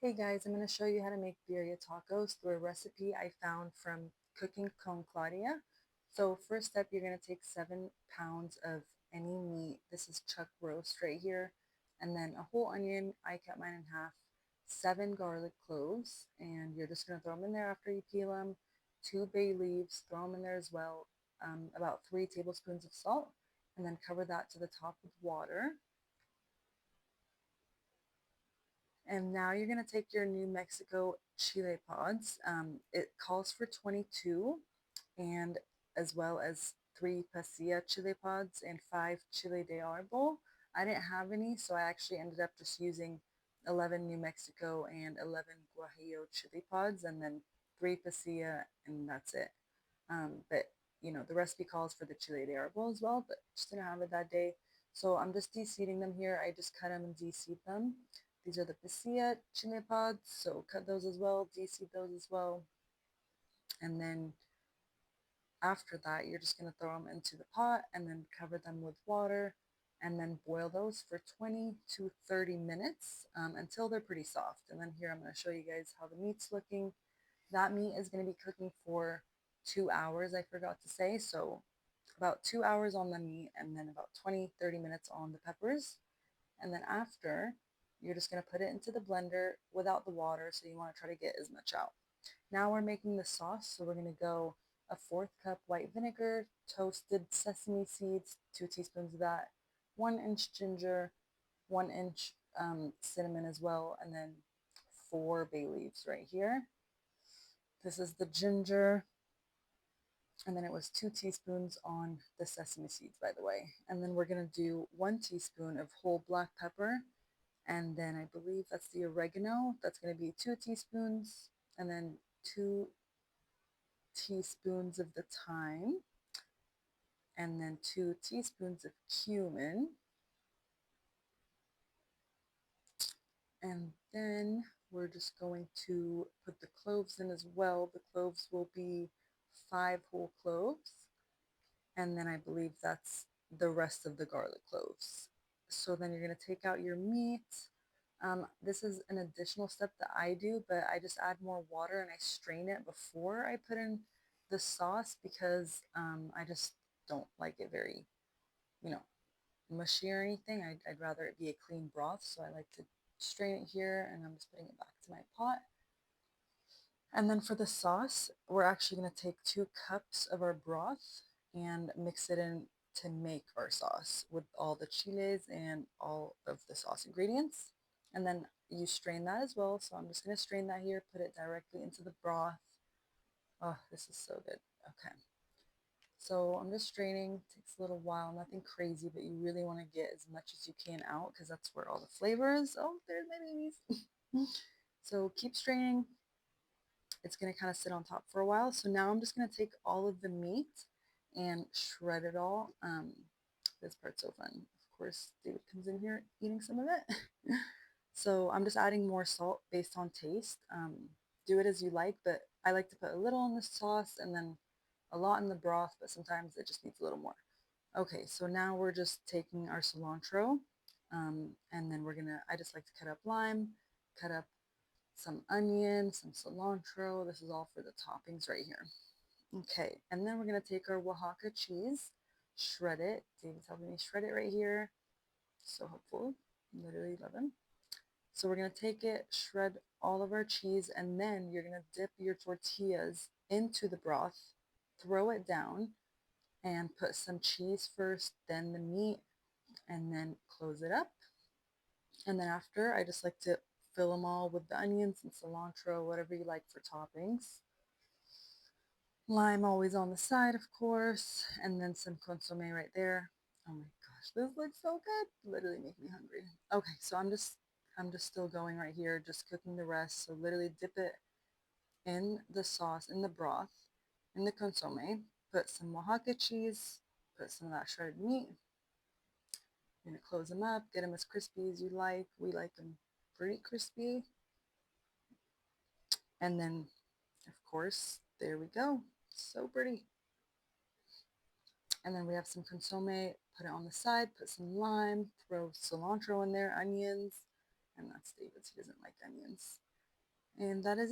Hey guys, I'm going to show you how to make birria tacos through a recipe I found from Cooking Con Claudia. So first step, you're going to take 7 pounds of any meat. This is chuck roast right here. And then a whole onion, I cut mine in half, 7 garlic cloves, and you're just going to throw them in there after you peel them. 2 bay leaves, throw them in there as well. About 3 tablespoons of salt, and then cover that to the top with water. And now you're going to take your New Mexico chile pods. It calls for 22, and as well as 3 pasilla chile pods and 5 chile de árbol. I didn't have any, so I actually ended up just using 11 New Mexico and 11 Guajillo chili pods, and then 3 pasilla, and that's it. But the recipe calls for the chile de árbol as well, but just didn't have it that day. So I'm just de-seeding them here. I just cut them and de-seed them. These are the pasilla chile pods, so cut those as well, de-seed those as well. And then after that, you're just going to throw them into the pot and then cover them with water and then boil those for 20 to 30 minutes until they're pretty soft. And then here I'm going to show you guys how the meat's looking. That meat is going to be cooking for 2 hours, I forgot to say. So about 2 hours on the meat and then about 20-30 minutes on the peppers. And then after, you're just going to put it into the blender without the water. So you want to try to get as much out. Now we're making the sauce. So we're going to go a 4th cup white vinegar, toasted sesame seeds, 2 teaspoons of that, 1 inch ginger, 1 inch cinnamon as well, and then 4 bay leaves right here. This is the ginger, and then it was 2 teaspoons on the sesame seeds, by the way. And then we're going to do 1 teaspoon of whole black pepper, and then I believe that's the oregano. That's going to be 2 teaspoons, and then 2 teaspoons of the thyme, and then 2 teaspoons of cumin. And then we're just going to put the cloves in as well. The cloves will be 5 whole cloves. And then I believe that's the rest of the garlic cloves. So then you're going to take out your meat. This is an additional step that I do, but I just add more water and I strain it before I put in the sauce because I just don't like it very, you know, mushy or anything. I'd rather it be a clean broth, so I like to strain it here, and I'm just putting it back to my pot. And then for the sauce, we're actually going to take 2 cups of our broth and mix it in to make our sauce with all the chiles and all of the sauce ingredients. And then you strain that as well. So I'm just going to strain that here, put it directly into the broth. Oh, this is so good. Okay. So I'm just straining. It takes a little while, nothing crazy, but you really want to get as much as you can out because that's where all the flavor is. Oh, there's my babies. So keep straining. It's going to kind of sit on top for a while. So now I'm just going to take all of the meat and shred it all. This part's so fun. Of course, David comes in here eating some of it. So I'm just adding more salt based on taste. Do it as you like, but I like to put a little in the sauce and then a lot in the broth, but sometimes it just needs a little more. Okay, so now we're just taking our cilantro, and then I just like to cut up lime, cut up some onion, some cilantro. This is all for the toppings right here. Okay, and then we're going to take our Oaxaca cheese, shred it. David's helping me shred it right here. So helpful. Literally love him. So we're going to take it, shred all of our cheese, and then you're going to dip your tortillas into the broth, throw it down, and put some cheese first, then the meat, and then close it up. And then after, I just like to fill them all with the onions and cilantro, whatever you like for toppings. Lime always on the side, of course, and then some consomme right there. Oh my gosh, this looks so good. Literally make me hungry. Okay, so I'm just still going right here, just cooking the rest. So literally dip it in the sauce, in the broth, in the consomme, put some Oaxaca cheese, put some of that shredded meat. You're gonna close them up, get them as crispy as you like. We like them pretty crispy. And then, of course, there we go. So pretty. And then we have some consomme, put it on the side, put some lime, throw cilantro in there, onions. And that's David's, he doesn't like onions. And that is it.